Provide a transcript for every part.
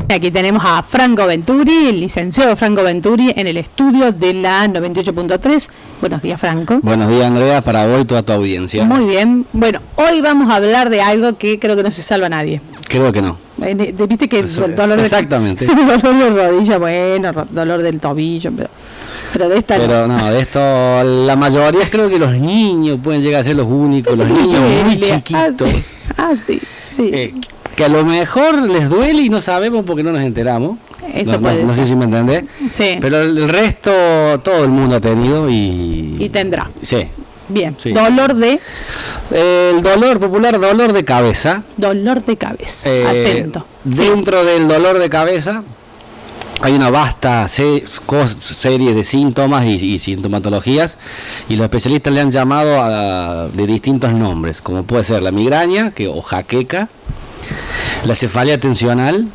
Aquí tenemos a Franco Venturi, el licenciado Franco Venturi, en el estudio de la 98.3. Buenos días, Franco. Buenos días, Andrea, para hoy toda tu audiencia. Muy bien. Bueno, hoy vamos a hablar de algo que creo que no se salva a nadie. Creo que no. Viste que Eso el dolor exactamente. dolor de rodilla, bueno, dolor del tobillo, pero de esta Pero no, de esto la mayoría creo que los niños pueden llegar a ser los únicos, los niños muy chiquitos. Sí. Que a lo mejor les duele y no sabemos porque no nos enteramos. Eso no sé si me entendés. Sí. Pero el resto todo el mundo ha tenido y tendrá. Sí. Bien. Sí. Dolor de... El dolor popular, dolor de cabeza. Dolor de cabeza. Atento. Dentro del dolor de cabeza hay una vasta serie de síntomas y sintomatologías, y los especialistas le han llamado de distintos nombres, como puede ser la migraña o jaqueca, la cefalea tensional.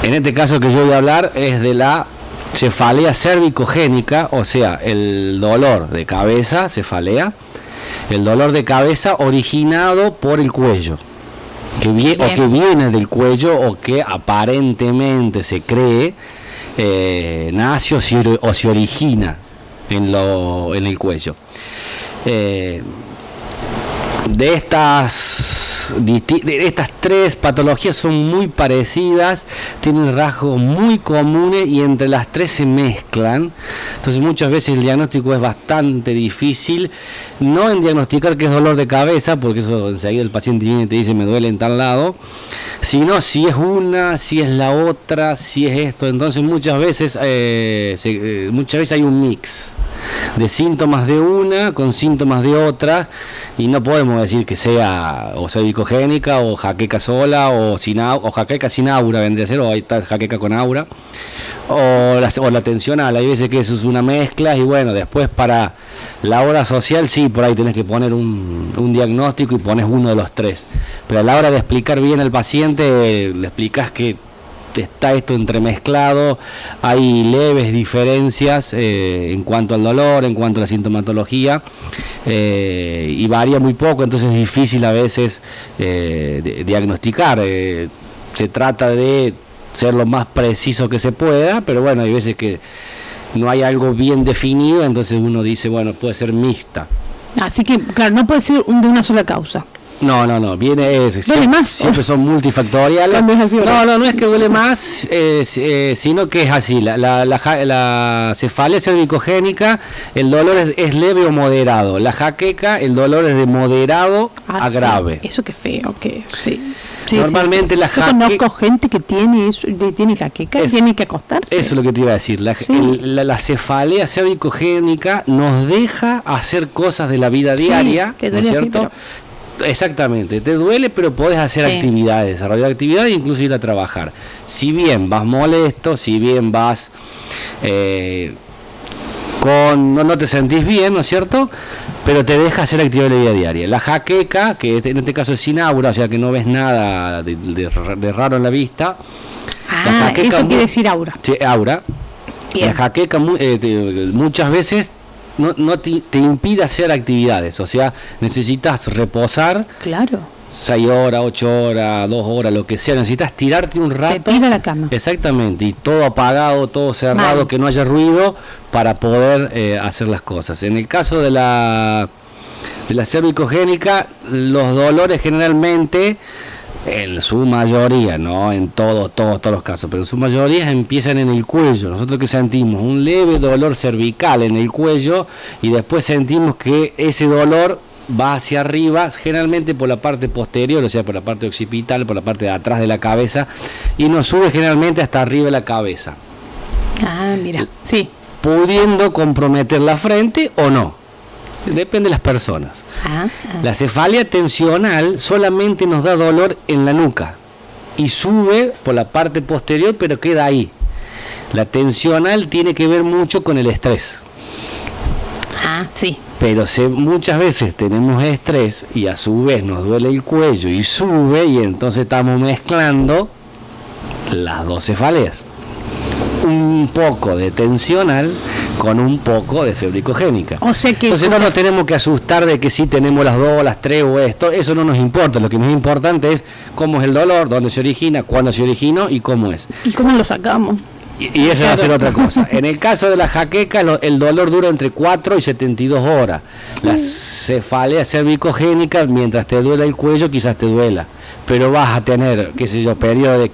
En este caso que yo voy a hablar es de la cefalea cervicogénica, o sea, el dolor de cabeza, cefalea, el dolor de cabeza originado por el cuello, que viene del cuello o que aparentemente se cree nace o se origina en el cuello. De estas tres patologías son muy parecidas, tienen rasgos muy comunes y entre las tres se mezclan. Entonces muchas veces el diagnóstico es bastante difícil, no en diagnosticar que es dolor de cabeza, porque eso enseguida el paciente viene y te dice me duele en tal lado, sino si es una, si es la otra, si es esto. Entonces muchas veces hay un mix de síntomas de una con síntomas de otra, y no podemos decir que sea o cervicogénica o jaqueca sola o jaqueca sin aura vendría a ser, o ahí está jaqueca con aura, o la tensional. Hay veces que eso es una mezcla, y bueno, después para la hora social sí, por ahí tenés que poner un diagnóstico y pones uno de los tres, pero a la hora de explicar bien al paciente le explicás que está esto entremezclado, hay leves diferencias en cuanto al dolor, en cuanto a la sintomatología, y varía muy poco, entonces es difícil a veces diagnosticar. Se trata de ser lo más preciso que se pueda, pero bueno, hay veces que no hay algo bien definido, entonces uno dice, bueno, puede ser mixta. Así que, claro, no puede ser de una sola causa. No, duele más. Siempre son multifactoriales. No es que duele más, sino que es así. La cefalea cervicogénica, el dolor es leve o moderado. La jaqueca, el dolor es de moderado a grave. Eso que feo, que sí. Normalmente la jaqueca... Yo conozco gente que tiene jaqueca y tiene que acostarse. Eso es lo que te iba a decir. La cefalea cervicogénica nos deja hacer cosas de la vida diaria, ¿no es cierto? Exactamente, te duele, pero podés hacer actividades, desarrollar actividades e incluso ir a trabajar. Si bien vas molesto, si bien vas no te sentís bien, ¿no es cierto? Pero te deja hacer actividades de la vida diaria. La jaqueca, que en este caso es sin aura, o sea que no ves nada de raro en la vista. La jaqueca, eso quiere decir aura. Sí, aura. Bien. La jaqueca muchas veces no te impide hacer actividades, o sea, necesitas reposar. Claro. 6 horas, 8 horas, 2 horas, lo que sea, necesitas tirarte un rato. Te tira a la cama. Exactamente, y todo apagado, todo cerrado, que no haya ruido para poder hacer las cosas. En el caso de la cervicogénica, los dolores generalmente, en su mayoría, no en todos los casos, pero en su mayoría empiezan en el cuello. Nosotros que sentimos un leve dolor cervical en el cuello y después sentimos que ese dolor va hacia arriba, generalmente por la parte posterior, o sea, por la parte occipital, por la parte de atrás de la cabeza, y nos sube generalmente hasta arriba de la cabeza. Mira, sí. Pudiendo comprometer la frente o no. Depende de las personas. La cefalea tensional solamente nos da dolor en la nuca y sube por la parte posterior, pero queda ahí. La tensional tiene que ver mucho con el estrés. Sí. Pero muchas veces tenemos estrés y a su vez nos duele el cuello y sube, y entonces estamos mezclando las dos cefaleas. Un un poco de tensional con un poco de cervicogénica. O sea que entonces no nos tenemos que asustar de que si tenemos las 2, las 3 o esto, eso no nos importa. Lo que nos importante es cómo es el dolor, dónde se origina, cuándo se originó y cómo es. ¿Y cómo lo sacamos? Y esa va a ser otra cosa. En el caso de la jaqueca, el dolor dura entre 4 y 72 horas. La cefalea cervicogénica, mientras te duela el cuello, quizás te duela. Pero vas a tener, qué sé yo, periodo de...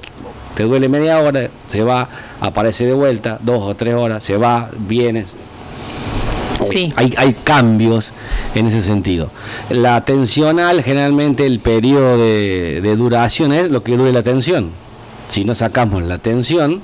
Te duele media hora, se va, aparece de vuelta, 2 o 3 horas, se va, vienes. Sí. Hay cambios en ese sentido. La tensional, generalmente el periodo de duración es lo que dure la tensión. Si no sacamos la tensión,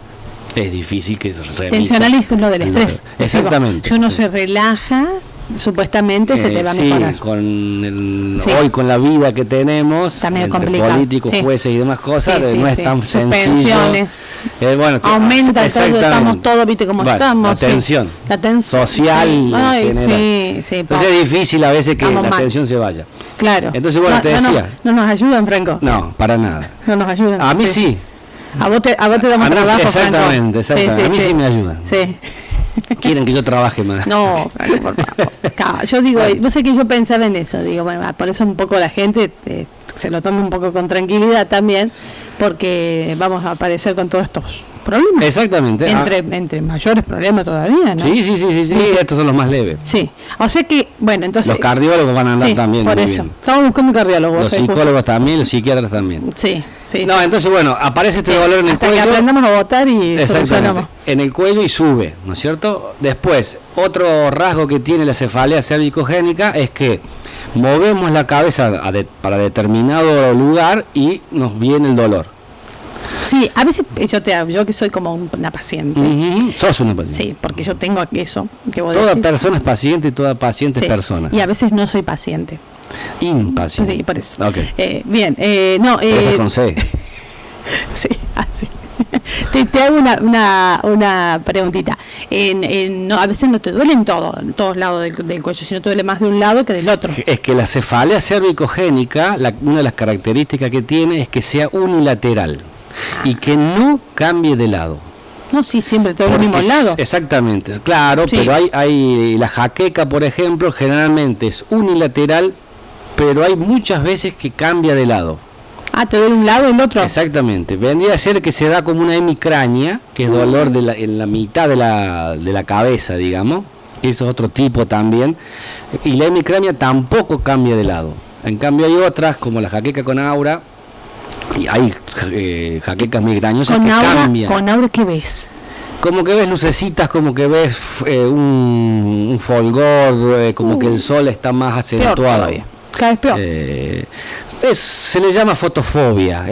es difícil que se remita. Tensional es lo del estrés. Exactamente. Si uno sí. se relaja, supuestamente se te va a mejorar. Sí, hoy con la vida que tenemos, también entre complicado. políticos, jueces y demás cosas, no es tan sencillo. Suspensiones. Bueno, aumenta el todo, estamos todos, viste cómo estamos. La tensión. La tensión social. Ay, sí. Entonces es difícil a veces que la tensión se vaya. Claro. Entonces, bueno, te decía. No nos ayudan, Franco. No, para nada. No nos ayudan. A mí sí. A vos te damos trabajo, exactamente, Franco. A mí sí me ayudan. Sí. Quieren que yo trabaje más. No, Franco, por favor. Yo digo, vos sé que yo pensaba en eso, digo, bueno, por eso un poco la gente se lo toma un poco con tranquilidad también, porque vamos a aparecer con todos estos problemas. Exactamente. Entre mayores problemas todavía, ¿no? Sí, estos son los más leves. Sí, o sea que, bueno, entonces... Los cardiólogos van a andar también. Por eso, estamos buscando cardiólogos. Los psicólogos también, los psiquiatras también. Sí. No, entonces, bueno, aparece este dolor en el cuello. Hasta que aprendamos a votar y solucionamos. En el cuello y sube, ¿no es cierto? Después, otro rasgo que tiene la cefalea cervicogénica es que movemos la cabeza para determinado lugar y nos viene el dolor. Sí, a veces yo que soy como una paciente. Sos una paciente. Sí, porque yo tengo eso que vos toda decís. persona es paciente y toda paciente es persona. Y a veces no soy paciente. Impaciente. Sí, por eso. Okay. Bien, no. Eso es con C. Sí, así. Te hago una preguntita. A veces no te duele en todos lados del cuello, sino te duele más de un lado que del otro. Es que la cefalea cervicogénica, una de las características que tiene es que sea unilateral y que no cambie de lado. No, sí, siempre todo el mismo lado. Exactamente, claro, sí. Pero hay la jaqueca, por ejemplo, generalmente es unilateral, pero hay muchas veces que cambia de lado. Te duele un lado y el otro. Exactamente. Vendría a ser que se da como una hemicrania, que es dolor en la mitad de la cabeza, digamos. Eso es otro tipo también. Y la hemicrania tampoco cambia de lado. En cambio hay otras, como la jaqueca con aura, y hay jaquecas migrañosas que cambian. ¿Con aura qué ves? Como que ves lucecitas, como que ves un folgor, como que el sol está más acentuado. Cada vez peor. Se le llama fotofobia,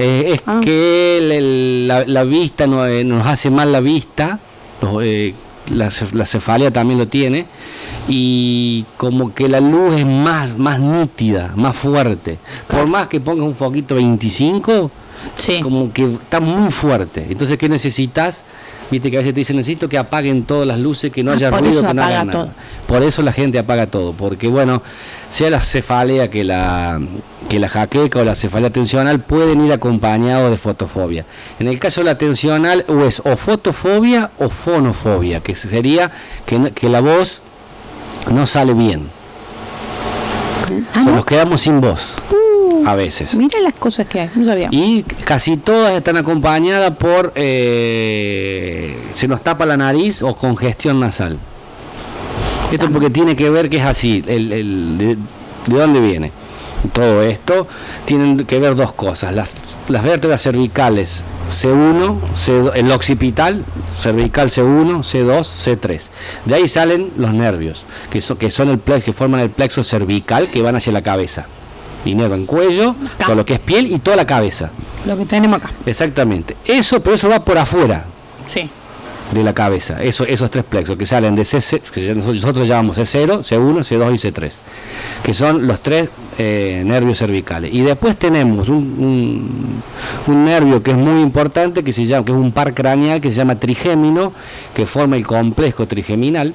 que la vista nos hace mal la vista, la cefalea también lo tiene, y como que la luz es más nítida, más fuerte. Por más que pongas un foquito 25, como que está muy fuerte. Entonces, ¿qué necesitas? Viste que a veces te dicen, necesito que apaguen todas las luces, que no haya ruido, que no haya nada. Todo. Por eso la gente apaga todo, porque bueno, sea la cefalea que la jaqueca o la cefalea tensional pueden ir acompañados de fotofobia. En el caso de la tensional es o fotofobia o fonofobia, que sería que la voz no sale bien. Nos quedamos sin voz. A veces. Mira las cosas que hay, no sabía. Y casi todas están acompañadas por se nos tapa la nariz o congestión nasal. Esto porque tiene que ver que es así, de dónde viene. Todo esto tienen que ver dos cosas. Las vértebras cervicales C1, el occipital, cervical C1, C2, C3. De ahí salen los nervios, que son el plexo, que forman el plexo cervical, que van hacia la cabeza. Inervan cuello, todo lo que es piel y toda la cabeza. Lo que tenemos acá. Exactamente. Pero eso va por afuera. Sí. De la cabeza. Esos tres plexos que salen de C, que nosotros llamamos C0, C1, C2 y C3. Que son los tres nervios cervicales. Y después tenemos un nervio que es muy importante, que es un par craneal, que se llama trigémino, que forma el complejo trigeminal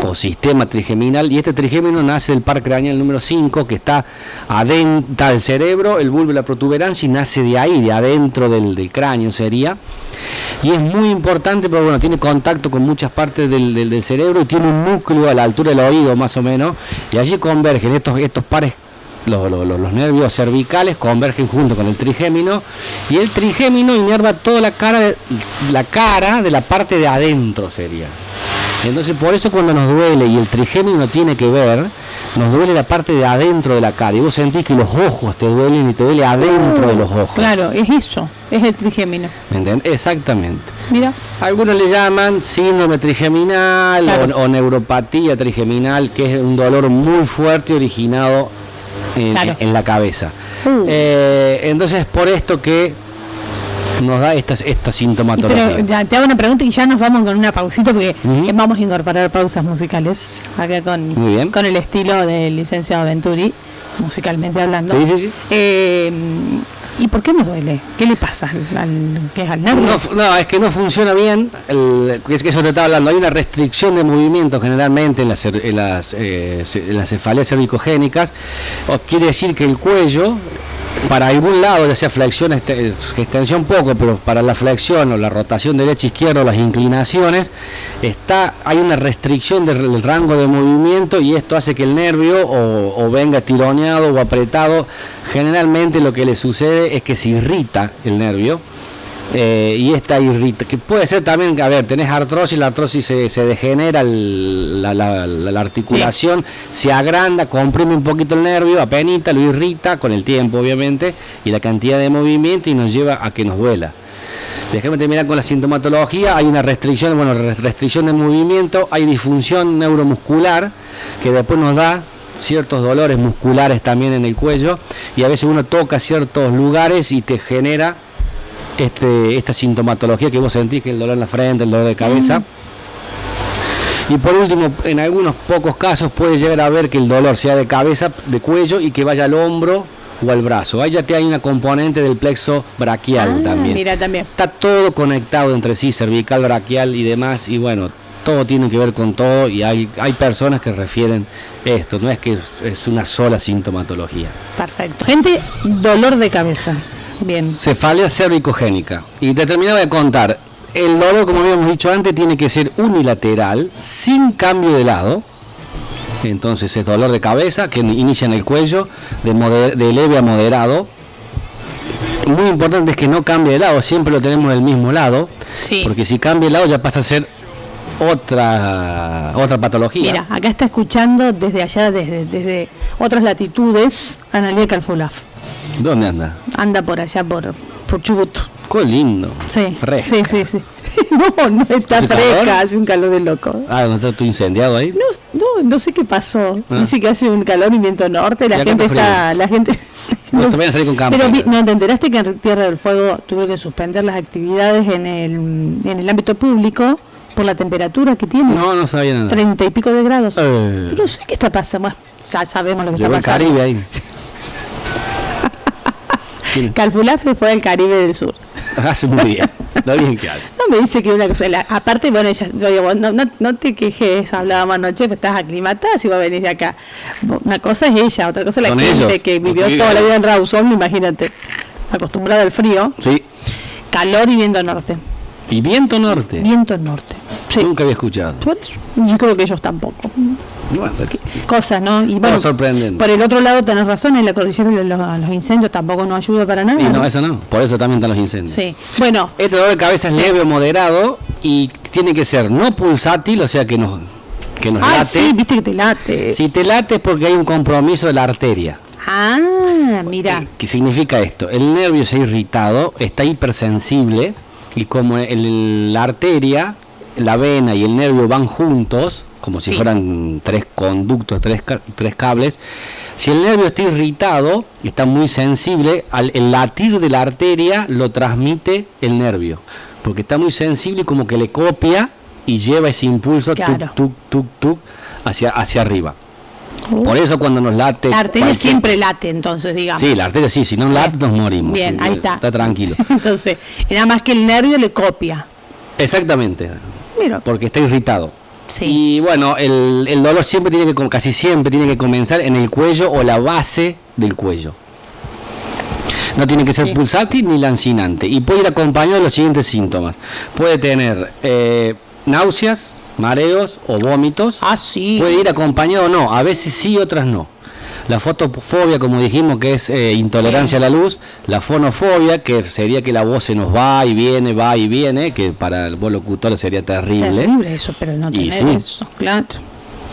o sistema trigeminal, y este trigémino nace del par craneal número 5, que está adentro del cerebro, el bulbo y la protuberancia, y nace de ahí, de adentro del cráneo sería, Y es muy importante porque bueno, tiene contacto con muchas partes del cerebro y tiene un núcleo a la altura del oído más o menos, y allí convergen estos pares, los nervios cervicales convergen junto con el trigémino, y el trigémino inerva toda la cara de la parte de adentro sería. Entonces por eso cuando nos duele y el trigémino tiene que ver, nos duele la parte de adentro de la cara, y vos sentís que los ojos te duelen y te duele adentro de los ojos. Claro, es eso, es el trigémino. ¿Me entiendes? Exactamente. Mira. Algunos le llaman síndrome trigeminal, claro, o neuropatía trigeminal, que es un dolor muy fuerte originado claro, en la cabeza. Entonces por esto que nos da esta sintomatología. Pero ya te hago una pregunta y ya nos vamos con una pausita porque vamos a incorporar pausas musicales acá con el estilo del licenciado Venturi, musicalmente hablando. Sí, sí, sí. ¿Y por qué me duele? ¿Qué le pasa al nervio? No, es que no funciona bien, es que eso te estaba hablando. Hay una restricción de movimiento generalmente en las cefaleas cervicogénicas. Quiere decir que el cuello, para algún lado, ya sea flexión, extensión poco, pero para la flexión o la rotación derecha-izquierda o las inclinaciones, hay una restricción del rango de movimiento, y esto hace que el nervio o venga tironeado o apretado. Generalmente lo que le sucede es que se irrita el nervio, y esta irrita, que puede ser también, tenés artrosis, la artrosis se degenera, la articulación se agranda, comprime un poquito el nervio, apenita, lo irrita con el tiempo obviamente, y la cantidad de movimiento, y nos lleva a que nos duela. Déjame terminar con la sintomatología. Hay una restricción de movimiento, hay disfunción neuromuscular, que después nos da ciertos dolores musculares también en el cuello, y a veces uno toca ciertos lugares y te genera esta sintomatología que vos sentís, que el dolor en la frente, el dolor de cabeza. Y por último, en algunos pocos casos puede llegar a ver que el dolor sea de cabeza, de cuello, y que vaya al hombro o al brazo. Ahí ya hay una componente del plexo braquial también. Mira, también. Está todo conectado entre sí, cervical, braquial y demás, y bueno, todo tiene que ver con todo, y hay personas que refieren esto, no es que es una sola sintomatología. Perfecto. Gente, dolor de cabeza. Bien. Cefalea cervicogénica. Y te terminaba de contar, el dolor, como habíamos dicho antes, tiene que ser unilateral, sin cambio de lado. Entonces es dolor de cabeza que inicia en el cuello, de leve a moderado. Muy importante es que no cambie de lado, siempre lo tenemos del mismo lado, sí, porque si cambia de lado ya pasa a ser otra patología. Mira, acá está escuchando desde allá, desde otras latitudes, Analia Calfulaf. ¿Dónde anda? Anda por allá, por Chubut. ¡Qué lindo! Sí, fresca. Sí. No está fresca, hace un calor de loco. ¿No está tú incendiado ahí? No sé qué pasó. Dice que hace un calor y viento norte, la gente no te vayan a salir con cámara. Pero ¿no te enteraste que en Tierra del Fuego tuvo que suspender las actividades en el ámbito público por la temperatura que tiene? No sabía nada. 30 y pico de grados. No sé qué está pasando. Bueno, ya sabemos lo que llegó está pasando. El Caribe ahí. Calfulaf se fue al Caribe del Sur. Hace muy bien. Lo bien que hace. No, me dice que una cosa, aparte, bueno, ella, yo digo, no te quejes, hablábamos anoche, pues estás aclimatada si vos venís de acá. Una cosa es ella, otra cosa es la gente ellos, que vivió toda la vida en Rawson, imagínate, acostumbrada al frío. Sí. Calor y viento norte. ¿Y viento norte? Viento norte. Sí. Nunca había escuchado. Por eso. Yo creo que ellos tampoco. Bueno, cosas, ¿no? Y bueno, sorprendente. Por el otro lado tenés razón, en la cordillera los incendios tampoco nos ayuda para nada. Y no, eso no, por eso también están los incendios. Sí. Bueno. Este dolor de cabeza es leve o moderado y tiene que ser no pulsátil, o sea que nos late. Sí, viste que te late. Si te late es porque hay un compromiso de la arteria. Mira. ¿Qué significa esto? El nervio se ha irritado, está hipersensible, y como la arteria, la vena y el nervio van juntos, como si fueran tres conductos, tres cables. Si el nervio está irritado, está muy sensible, el latir de la arteria lo transmite el nervio, porque está muy sensible y como que le copia y lleva ese impulso tuk hacia arriba. Por eso cuando nos late... La arteria siempre late, entonces, digamos. Sí, la arteria sí, si no late nos morimos. Bien, ahí está. Está tranquilo. Entonces, nada más que el nervio le copia. Exactamente. Mira. Porque está irritado. Sí. Y bueno, el dolor casi siempre tiene que comenzar en el cuello o la base del cuello. No tiene que ser pulsátil ni lancinante. Y puede ir acompañado de los siguientes síntomas. Puede tener náuseas, mareos o vómitos. Sí. Puede ir acompañado o no. A veces sí, otras no. La fotofobia, como dijimos, que es intolerancia a la luz. La fonofobia, que sería que la voz se nos va y viene, que para el buen locutor sería terrible. Terrible eso, pero no tener eso, claro.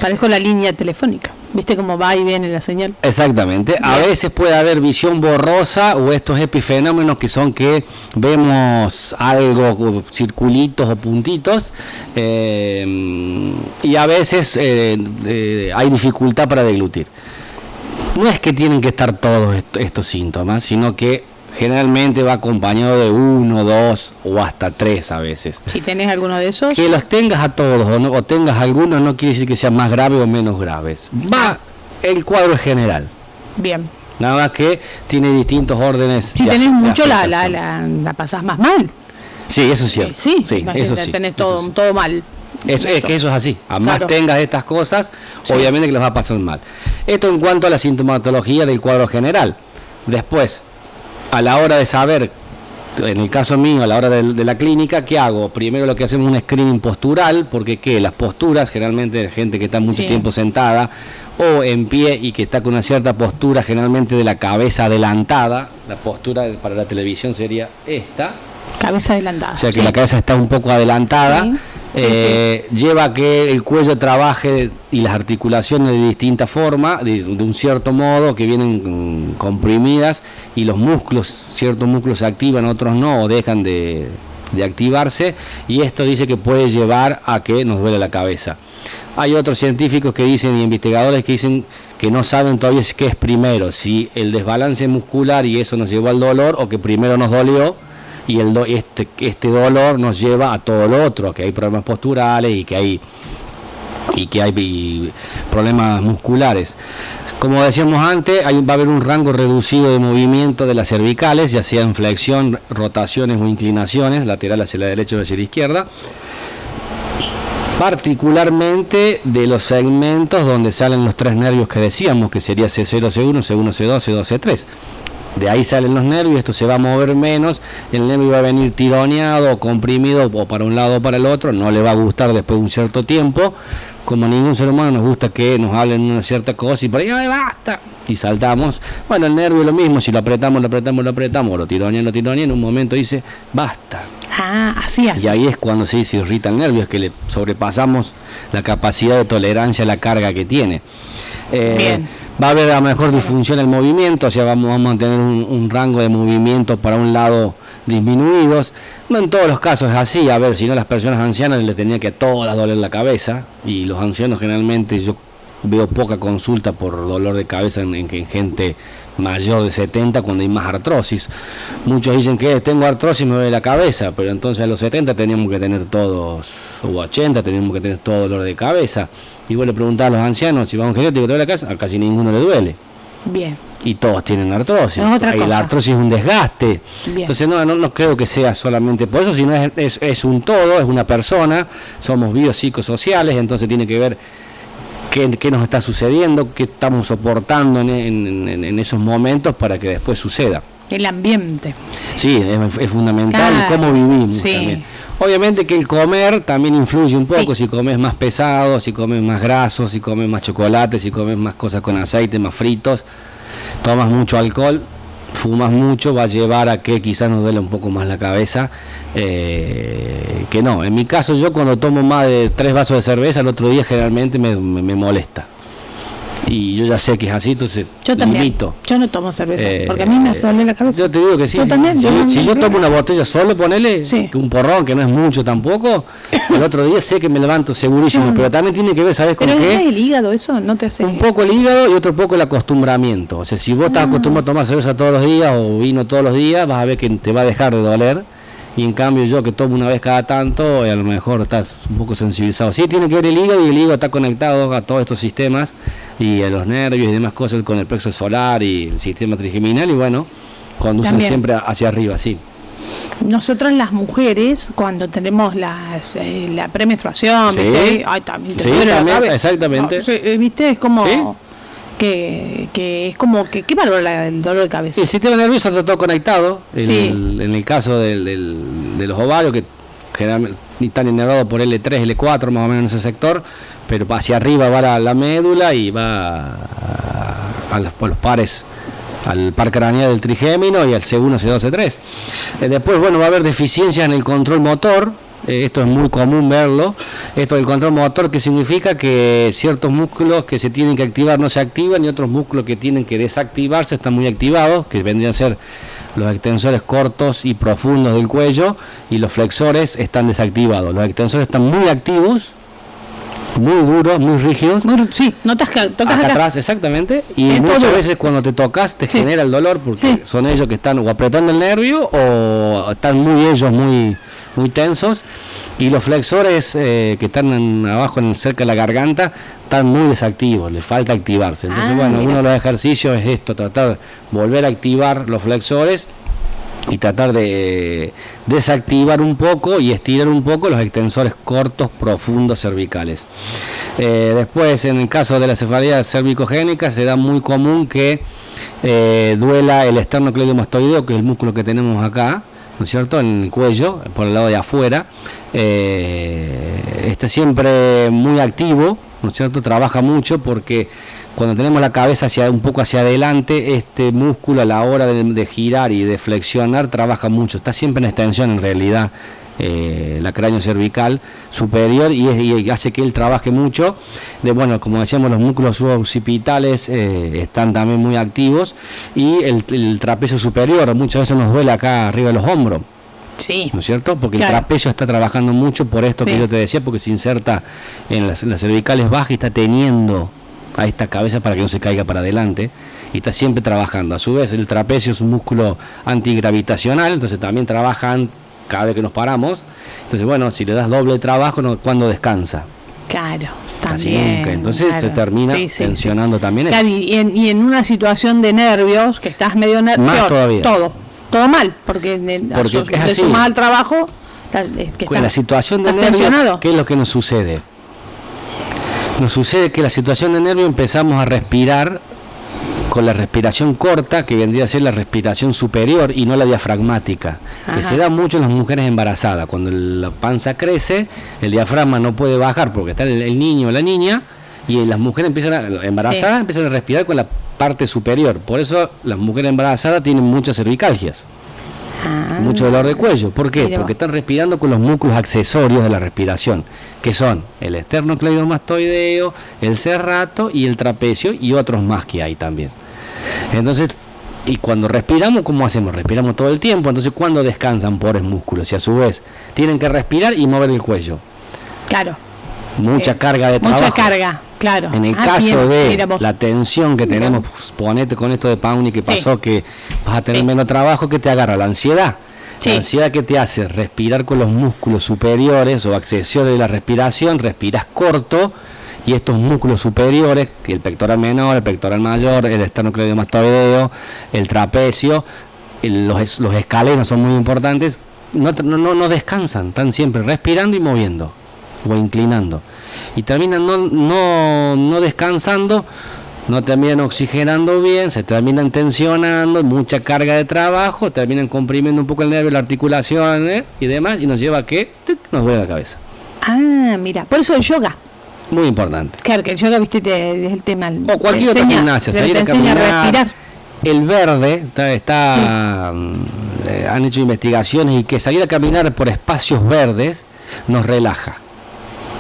Parezco la línea telefónica. ¿Viste cómo va y viene la señal? Exactamente. Bien. A veces puede haber visión borrosa o estos epifenómenos que son que vemos algo, circulitos o puntitos, y a veces hay dificultad para deglutir. No es que tienen que estar todos estos síntomas, sino que generalmente va acompañado de 1, 2 o hasta 3 a veces. Si tenés alguno de esos. Que los tengas a todos o tengas algunos no quiere decir que sean más graves o menos graves. Va el cuadro general. Bien. Nada más que tiene distintos órdenes. Si tenés mucho la pasás más mal. Sí, eso es cierto. Sí, eso sí. Tenés todo mal. Es que eso es así. A más claro. tengas estas cosas, obviamente que les va a pasar mal. Esto en cuanto a la sintomatología del cuadro general. Después, a la hora de saber, en el caso mío, a la hora de la clínica, ¿qué hago? Primero lo que hacemos es un screening postural, porque las posturas, generalmente gente que está mucho tiempo sentada o en pie y que está con una cierta postura, generalmente de la cabeza adelantada, la postura para la televisión sería esta. Cabeza adelantada. O sea que la cabeza está un poco adelantada. Lleva a que el cuello trabaje y las articulaciones de distinta forma, de un cierto modo, que vienen comprimidas, y los músculos, ciertos músculos se activan, otros no, o dejan de activarse, y esto dice que puede llevar a que nos duele la cabeza. Hay otros científicos que dicen, y investigadores que dicen que no saben todavía qué es primero, si el desbalance muscular y eso nos llevó al dolor, o que primero nos dolió y este dolor nos lleva a todo lo otro, que hay problemas posturales y que hay problemas musculares. Como decíamos antes, va a haber un rango reducido de movimiento de las cervicales, ya sea en flexión, rotaciones o inclinaciones, lateral hacia la derecha o hacia la izquierda, particularmente de los segmentos donde salen los 3 nervios que decíamos, que sería C0, C1, C1, C2, C2, C3. De ahí salen los nervios, esto se va a mover menos, el nervio va a venir tironeado o comprimido o para un lado o para el otro, no le va a gustar después de un cierto tiempo. Como a ningún ser humano nos gusta que nos hablen una cierta cosa y por ahí basta y saltamos. Bueno, el nervio es lo mismo, si lo apretamos, o lo tironean, en un momento dice basta. Así. Y ahí es cuando se irrita el nervio, es que le sobrepasamos la capacidad de tolerancia a la carga que tiene. Bien. Va a haber a lo mejor disfunción del movimiento, o sea, vamos a tener un rango de movimiento para un lado disminuidos. No en todos los casos es así, a ver, si no las personas ancianas le tenía que a todas doler la cabeza, y los ancianos generalmente yo veo poca consulta por dolor de cabeza en gente mayor de 70 cuando hay más artrosis. Muchos dicen que tengo artrosis, me duele la cabeza, pero entonces a los 70 teníamos que tener todos, o 80 teníamos que tener todo dolor de cabeza. Y vos le preguntás a los ancianos si van a un genético te duele la cabeza, a casi ninguno le duele. Bien. Y todos tienen artrosis. Es otra cosa. La artrosis es un desgaste. Bien. Entonces no creo que sea solamente por eso, sino es un todo, es una persona, somos biopsicosociales, entonces tiene que ver qué nos está sucediendo, qué estamos soportando en esos momentos para que después suceda. El ambiente. Sí, es fundamental, y cómo vivimos también. Obviamente que el comer también influye un poco, si comes más pesado, si comes más grasos, si comes más chocolate, si comes más cosas con aceite, más fritos, tomas mucho alcohol, fumas mucho, va a llevar a que quizás nos duele un poco más la cabeza, que no. En mi caso, yo cuando tomo más de 3 vasos de cerveza, el otro día generalmente me molesta. Y yo ya sé que es así, entonces yo también. limito. Yo no tomo cerveza, porque a mí me duele la cabeza. Yo te digo que sí. ¿Tú también? Si yo tomo una botella solo, ponele un porrón, que no es mucho tampoco, el otro día sé que me levanto segurísimo, pero también tiene que ver, ¿sabes con qué? ¿Pero es el hígado eso? ¿No te hace? Un poco el hígado y otro poco el acostumbramiento. O sea, si vos estás acostumbrado a tomar cerveza todos los días o vino todos los días, vas a ver que te va a dejar de doler. Y en cambio yo que tomo una vez cada tanto, a lo mejor estás un poco sensibilizado. Sí, tiene que ver el hígado, y el hígado está conectado a todos estos sistemas y a los nervios y demás cosas con el plexo solar y el sistema trigeminal, y bueno, conducen también siempre hacia arriba, sí. Nosotros las mujeres, cuando tenemos la premenstruación, sí, ¿viste? Ay, también sí, también, exactamente. ¿Viste? Es como... ¿Sí? que es como que, ¿qué valora el dolor de cabeza? El sistema nervioso está todo conectado. Sí. En el caso de los ovarios, que generalmente están inervados por L3, L4, más o menos en ese sector, pero hacia arriba va la médula y va a los pares, al par craneal del trigémino y al C1, C2, C3. Después, bueno, va a haber deficiencias en el control motor. Esto es muy común verlo. Esto del control motor, que significa que ciertos músculos que se tienen que activar no se activan y otros músculos que tienen que desactivarse están muy activados, que vendrían a ser los extensores cortos y profundos del cuello, y los flexores están desactivados. Los extensores están muy activos, muy duros, muy rígidos. Sí, notas que tocas acá atrás, exactamente, y el muchas poder. veces cuando te tocas te Sí. genera el dolor porque Sí. son ellos que están o apretando el nervio o están muy tensos, y los flexores que están abajo cerca de la garganta están muy desactivos, les falta activarse. Entonces, bueno, Mira. uno de los ejercicios es esto, tratar de volver a activar los flexores y tratar de desactivar un poco y estirar un poco los extensores cortos, profundos, cervicales. Después, en el caso de la cefalea cervicogénica, se da muy común que duela el esternocleidomastoideo, que es el músculo que tenemos acá, ¿no es cierto?, en el cuello, por el lado de afuera. Está siempre muy activo, ¿no es cierto?, trabaja mucho porque cuando tenemos la cabeza un poco hacia adelante, este músculo a la hora de girar y de flexionar trabaja mucho, está siempre en extensión en realidad, la cráneo cervical superior, y hace que él trabaje mucho. Bueno, como decíamos, los músculos suboccipitales están también muy activos, y el trapecio superior muchas veces nos duele acá arriba de los hombros. Sí. ¿No es cierto? Porque Claro. el trapecio está trabajando mucho por esto Sí. que yo te decía, porque se inserta en las cervicales bajas y está teniendo a esta cabeza para que no se caiga para adelante, y está siempre trabajando. A su vez, el trapecio es un músculo antigravitacional, entonces también trabajan cada vez que nos paramos. Entonces, bueno, si le das doble trabajo, ¿cuándo descansa? Claro, Casi también. nunca. Entonces claro. se termina Sí, sí, tensionando también. Claro, y en una situación de nervios, que estás medio nervioso, Más todavía. todo mal, porque Porque es le así. sumas al trabajo, que Con la situación de estás nervio, tensionado. ¿qué es lo que nos sucede? Nos sucede que la situación de nervio empezamos a respirar con la respiración corta, que vendría a ser la respiración superior y no la diafragmática, que Ajá. se da mucho en las mujeres embarazadas. Cuando la panza crece, el diafragma no puede bajar porque está el niño o la niña, y las mujeres embarazadas Sí. empiezan a respirar con la parte superior. Por eso las mujeres embarazadas tienen muchas cervicalgias, Ah, mucho dolor de cuello. ¿Por qué? mira vos. Porque están respirando con los músculos accesorios de la respiración, que son el esternocleidomastoideo, el serrato y el trapecio, y otros más que hay también. Entonces, y cuando respiramos, ¿cómo hacemos? Respiramos todo el tiempo. Entonces, ¿cuándo descansan pobres músculos? Y a su vez tienen que respirar y mover el cuello. Claro, Mucha carga de trabajo. mucha carga, claro. En el Ah, caso bien, mira de vos. la tensión que Mira tenemos, vos. ponete con esto de Pauni que pasó, que vas a tener Sí. menos trabajo, que te agarra la ansiedad. Sí. La ansiedad que te hace respirar con los músculos superiores o accesorios de la respiración, respiras corto, y estos músculos superiores, que el pectoral menor, el pectoral mayor, el esternocleidomastoideo, el trapecio, los escalenos son muy importantes, no descansan, están siempre respirando y moviendo o inclinando, y terminan no descansando, no terminan oxigenando bien, se terminan tensionando, mucha carga de trabajo, terminan comprimiendo un poco el nervio, la articulación y demás, y nos lleva a que nos duele la cabeza. Ah, mira, por eso el yoga. Muy importante. Claro, que el yoga, viste, es el tema. O cualquier te otra enseña- gimnasia, te salir a enseña a caminar. respirar. El verde han hecho investigaciones, y que salir a caminar por espacios verdes nos relaja.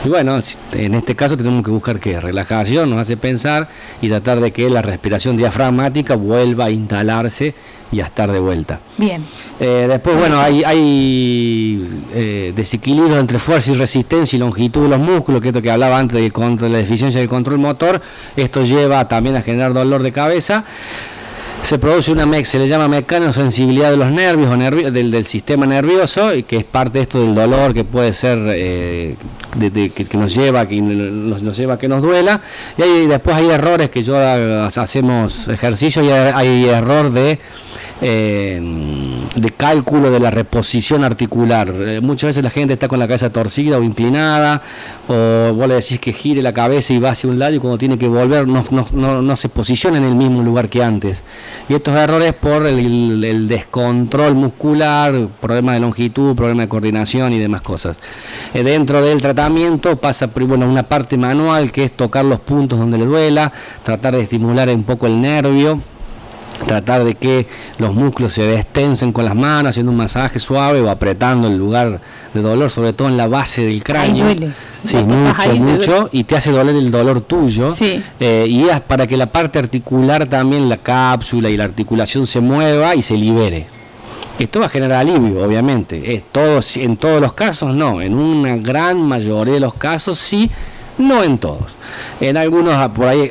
Y bueno, en este caso tenemos que buscar que relajación nos hace pensar y tratar de que la respiración diafragmática vuelva a instalarse y a estar de vuelta. Bien. Después, bueno, hay desequilibrios entre fuerza y resistencia y longitud de los músculos, que es lo que hablaba antes de la deficiencia del control motor. Esto lleva también a generar dolor de cabeza. Se produce se le llama mecanosensibilidad de los nervios o del sistema nervioso, y que es parte de esto del dolor, que puede ser que nos lleva a que nos duela. Y después hay errores que hacemos ejercicio, y hay error de de cálculo de la reposición articular. Muchas veces la gente está con la cabeza torcida o inclinada, o vos le decís que gire la cabeza y va hacia un lado, y cuando tiene que volver no se posiciona en el mismo lugar que antes. Y estos errores por el descontrol muscular, problema de longitud, problema de coordinación y demás cosas. Dentro del tratamiento pasa una parte manual, que es tocar los puntos donde le duela, tratar de estimular un poco el nervio, tratar de que los músculos se destensen con las manos, haciendo un masaje suave o apretando el lugar de dolor, sobre todo en la base del cráneo. Ahí duele. Sí, mucho, y te hace doler el dolor tuyo. Sí. Y es para que la parte articular también, la cápsula y la articulación se mueva y se libere. Esto va a generar alivio, obviamente. En todos los casos no, en una gran mayoría de los casos sí. No en todos, en algunos por ahí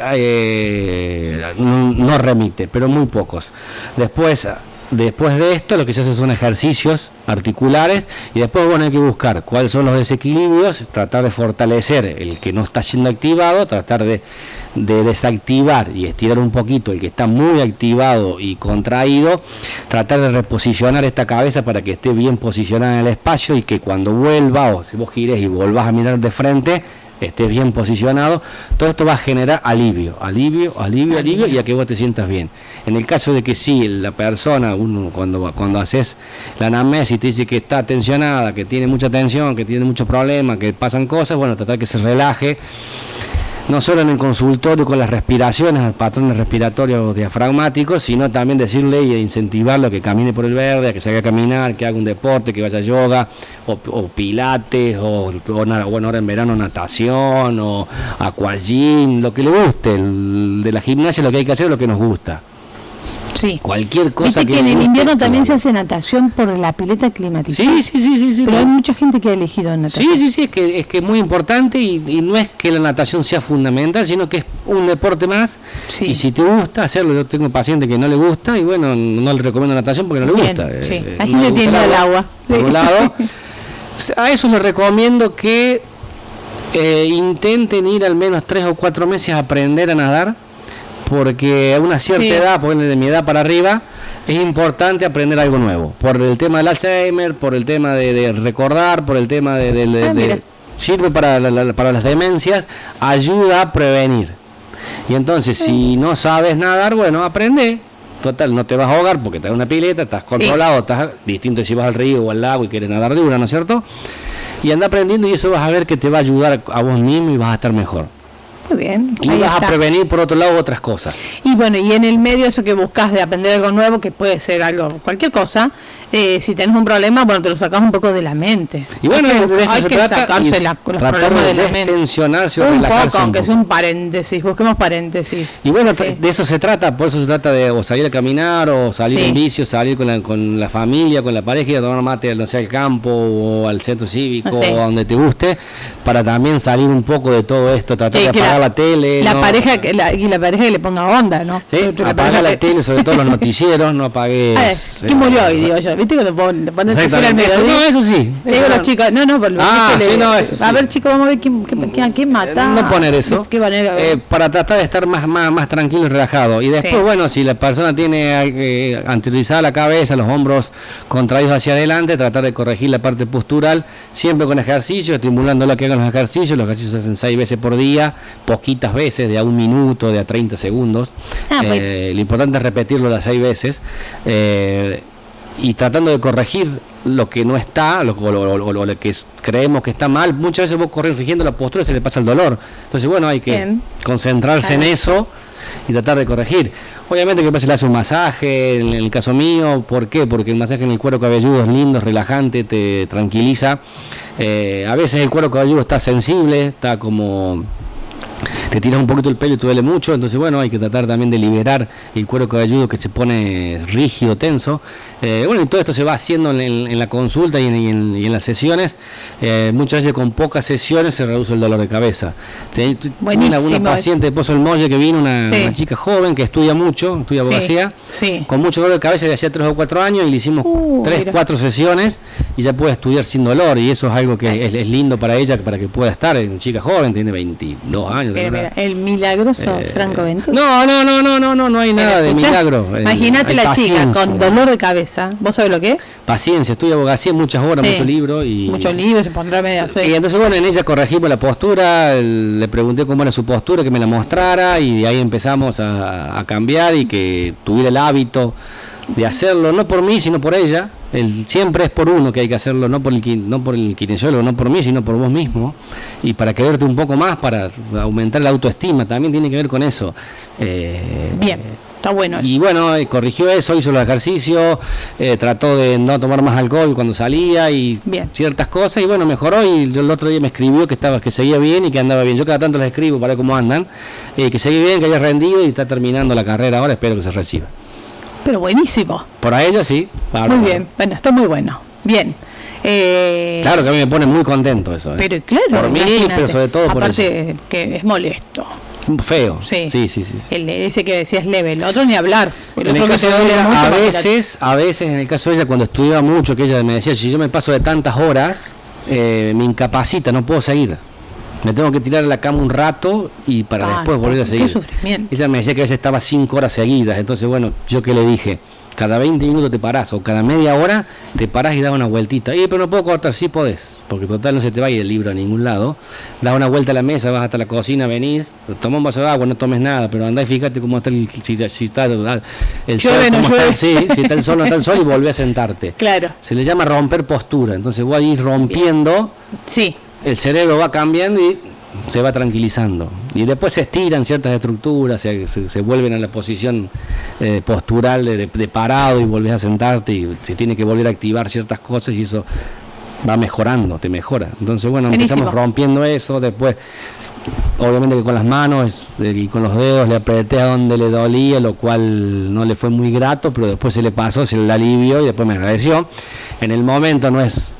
no remite, pero muy pocos. Después de esto lo que se hace son ejercicios articulares, y después hay que buscar cuáles son los desequilibrios, tratar de fortalecer el que no está siendo activado, tratar de desactivar y estirar un poquito el que está muy activado y contraído, tratar de reposicionar esta cabeza para que esté bien posicionada en el espacio, y que cuando vuelva, o si vos gires y volvás a mirar de frente, estés bien posicionado. Todo esto va a generar alivio, y a que vos te sientas bien. En el caso de que sí, la persona, cuando haces la anamnesis, te dice que está tensionada, que tiene mucha tensión, que tiene muchos problemas, que pasan cosas, tratar que se relaje, no solo en el consultorio con las respiraciones, patrones respiratorios diafragmáticos, sino también decirle y incentivarlo a que camine por el verde, a que salga a caminar, que haga un deporte, que vaya a yoga, o pilates, o ahora en verano natación, o aquagym, lo que le guste. De la gimnasia lo que hay que hacer es lo que nos gusta. Sí. Cualquier cosa. Viste que en el invierno también se hace natación por la pileta climatizada. Sí. Pero hay mucha gente que ha elegido natación. Sí, es que es muy importante, y no es que la natación sea fundamental, sino que es un deporte más. Sí. Y si te gusta hacerlo, yo tengo pacientes que no le gusta, y no le recomiendo natación porque no le gusta. Sí. Hay gente que tiene el agua. Por un lado, a eso les recomiendo que intenten ir al menos 3 o 4 meses a aprender a nadar, porque a una cierta edad, de mi edad para arriba, es importante aprender algo nuevo, por el tema del Alzheimer, por el tema de recordar, por el tema sirve para las demencias, ayuda a prevenir. Y entonces, si no sabes nadar, aprende. Total, no te vas a ahogar porque te da una pileta, estás controlado, estás distinto si vas al río o al lago y quieres nadar de una, ¿no es cierto? Y anda aprendiendo, y eso vas a ver que te va a ayudar a vos mismo y vas a estar mejor. Muy bien. Y vas a prevenir, por otro lado, otras cosas. Y y en el medio, eso que buscas de aprender algo nuevo, que puede ser cualquier cosa, si tenés un problema, te lo sacás un poco de la mente. Y de eso hay se que trata, sacarse los problemas de la mente. Destensionarse o un relajarse poco, aunque sea un paréntesis, busquemos paréntesis. Y de eso se trata, por eso se trata de salir a caminar, o salir en bici, o salir con la familia, con la pareja, y a tomar mate, no sé, al campo, o al centro cívico, o a donde te guste, para también salir un poco de todo esto, tratar de apagar la tele. La pareja que le ponga onda, ¿no? Sí, apaga la tele, sobre todo los noticieros, no apagues. ¿Quién murió hoy, digo yo? ¿Viste cuando ponen noticiero al mediodía? No, eso sí. Le digo a los chicos, eso sí. A ver, chicos, vamos a ver quién mata. No poner eso. Para tratar de estar más tranquilo y relajado. Y después, si la persona tiene anteriorizada la cabeza, los hombros contraídos hacia adelante, tratar de corregir la parte postural, siempre con ejercicio, estimulando a que hagan los ejercicios. Los ejercicios se hacen 6 veces por día, poquitas veces, de a 1 minuto, de a 30 segundos. Lo importante es repetirlo las 6 veces, y tratando de corregir lo que no está, lo que creemos que está mal. Muchas veces vos corrigiendo la postura se le pasa el dolor. Entonces, hay que concentrarse en eso y tratar de corregir. Obviamente que se le hace un masaje, en el caso mío. ¿Por qué? Porque el masaje en el cuero cabelludo es lindo, es relajante, te tranquiliza. A veces el cuero cabelludo está sensible, está como... te tiras un poquito el pelo y te duele mucho, entonces hay que tratar también de liberar el cuero cabelludo que se pone rígido, tenso. Y todo esto se va haciendo en la consulta y en las sesiones. Muchas veces con pocas sesiones se reduce el dolor de cabeza. Tengo una paciente de Pozo del Molle que vino, una chica joven que estudia abogacía, con mucho dolor de cabeza de hacía 3 o 4 años, y le hicimos 3 o 4 sesiones y ya puede estudiar sin dolor, y eso es algo que es lindo para ella, para que pueda estar. Es una chica joven, tiene 22 años. El milagroso Franco Ventura. No hay nada de milagro. Imagínate la chica con dolor de cabeza. ¿Vos sabés lo que es? Paciencia, estudia abogacía, muchas horas, muchos libros. Muchos libros, se pondrá media fe. Y entonces, bueno, en ella corregimos la postura, le pregunté cómo era su postura, que me la mostrara, y de ahí empezamos a cambiar y que tuviera el hábito de hacerlo, no por mí, sino por ella. Siempre es por uno que hay que hacerlo, no por el kinesiólogo, no por mí, sino por vos mismo. Y para quererte un poco más, para aumentar la autoestima, también tiene que ver con eso. Bien, está bueno eso. Y bueno, corrigió eso, hizo los ejercicios, trató de no tomar más alcohol cuando salía y ciertas cosas, y bueno, mejoró. Y el otro día me escribió que seguía bien y que andaba bien. Yo cada tanto les escribo para ver cómo andan, que seguía bien, que haya rendido y está terminando la carrera ahora, espero que se reciba. Pero buenísimo. Por a ella sí. Muy bien, bueno, está muy bueno. Bien. Claro que a mí me pone muy contento eso. Pero claro, por mí, pero sobre todo por ella. Aparte que es molesto. Feo. Sí. Ese que decías leve, el otro ni hablar. En el caso de ella, a veces, en el caso de ella, cuando estudiaba mucho, que ella me decía, si yo me paso de tantas horas, me incapacita, no puedo seguir. Me tengo que tirar a la cama un rato y para después volver a seguir. Ella me decía que a veces estaba 5 horas seguidas. Entonces, bueno, yo que le dije, cada 20 minutos te parás o cada media hora te parás y das una vueltita. Pero no puedo cortar, sí podés, porque total no se te va a ir el libro a ningún lado. Das una vuelta a la mesa, vas hasta la cocina, venís, tomás un vaso de agua, no tomes nada, pero andá y fíjate cómo está si está el sol, si está el sol, no está el sol, y volvés a sentarte. Claro. Se le llama romper postura. Entonces voy a ir rompiendo. Sí. El cerebro va cambiando y se va tranquilizando. Y después se estiran ciertas estructuras, se vuelven a la posición postural de parado y volvés a sentarte y se tiene que volver a activar ciertas cosas y eso va mejorando, te mejora. Entonces, bueno, empezamos rompiendo eso, después, obviamente que con las manos y con los dedos le apreté a donde le dolía, lo cual no le fue muy grato, pero después se le pasó, se le alivió y después me agradeció. En el momento no es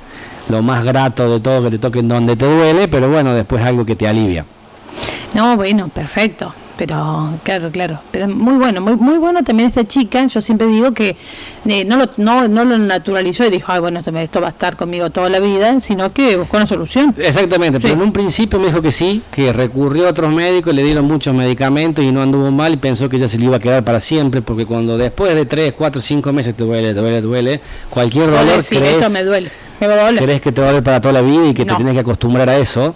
lo más grato de todo que te toquen donde te duele, pero bueno, después algo que te alivia. No, bueno, perfecto. Pero, claro. Pero muy bueno, muy bueno también esta chica. Yo siempre digo que no lo naturalizó y dijo, bueno, esto va a estar conmigo toda la vida, sino que buscó una solución. Exactamente, pero en un principio me dijo que sí, que recurrió a otros médicos, le dieron muchos medicamentos y no anduvo mal y pensó que ya se le iba a quedar para siempre, porque cuando después de 3, 4, 5 meses te duele, cualquier dolor esto me duele. Crees que te va a doler para toda la vida y que te tienes que acostumbrar a eso.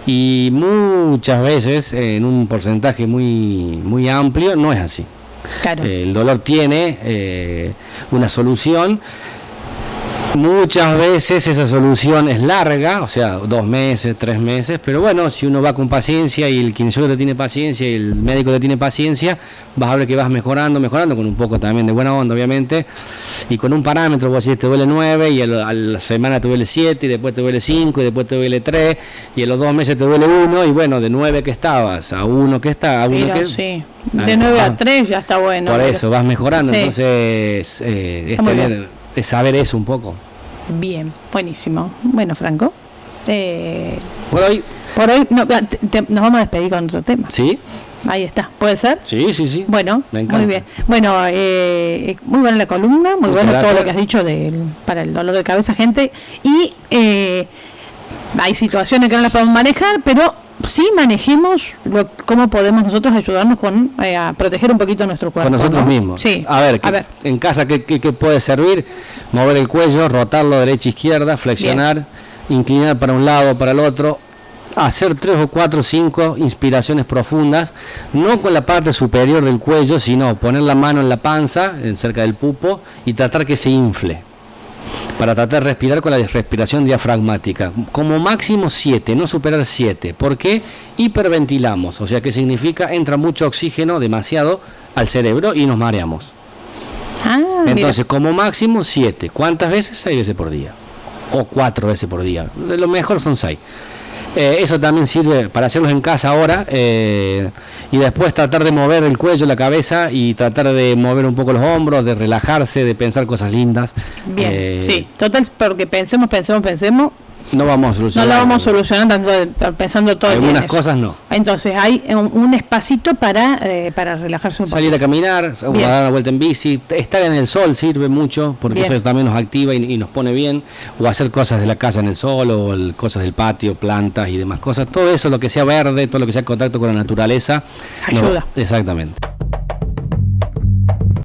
Y muchas veces, en un porcentaje muy amplio, no es así. Claro. El dolor tiene una solución. Muchas veces esa solución es larga, o sea, 2 meses, 3 meses, pero bueno, si uno va con paciencia y el kinesiólogo te tiene paciencia y el médico te tiene paciencia, vas a ver que vas mejorando, con un poco también de buena onda, obviamente, y con un parámetro, vos decís, te duele 9, y a la semana te duele 7, y después te duele 5, y después te duele 3, y a los 2 meses te duele 1, y bueno, de 9 que estabas, a 1 que está, a 1 que... Sí. De 9 a 3 ya está bueno. Por eso, vas mejorando, sí. Entonces, es saber eso un poco. Bien, buenísimo. Bueno, Franco. Por hoy nos vamos a despedir con otro tema. ¿Sí? Ahí está. ¿Puede ser? Sí. Bueno, muy bien. Bueno, muy buena la columna, muy bueno todo lo que has dicho para el dolor de cabeza, gente. Y hay situaciones que no las podemos manejar, pero sí manejemos cómo podemos nosotros ayudarnos a proteger un poquito nuestro cuerpo. Con nosotros mismos. Sí. A ver, en casa, ¿qué puede servir? Mover el cuello, rotarlo derecha, izquierda, flexionar, inclinar para un lado, para el otro, hacer 3 o 4 o 5 inspiraciones profundas, no con la parte superior del cuello, sino poner la mano en la panza, cerca del pupo, y tratar que se infle, para tratar de respirar con la respiración diafragmática, como máximo 7, no superar 7. ¿Por qué? Hiperventilamos, o sea, ¿qué significa? Entra mucho oxígeno, demasiado, al cerebro y nos mareamos. Entonces, como máximo 7. ¿Cuántas veces? 6 veces por día, o 4 veces por día. Lo mejor son 6. Eso también sirve para hacerlos en casa ahora, y después tratar de mover el cuello, la cabeza, y tratar de mover un poco los hombros, de relajarse, de pensar cosas lindas. Bien, sí, total, porque pensemos, no vamos a solucionar. No lo vamos a solucionar tanto pensando todo el día en algunas eso. cosas no. Entonces hay un espacito para relajarse un poco. Salir a caminar, dar una vuelta en bici, estar en el sol sirve mucho porque Bien. eso también nos activa y nos pone bien, o hacer cosas de la casa en el sol, o cosas del patio, plantas y demás cosas. Todo eso, lo que sea verde, todo lo que sea contacto con la naturaleza, Ayuda. Exactamente.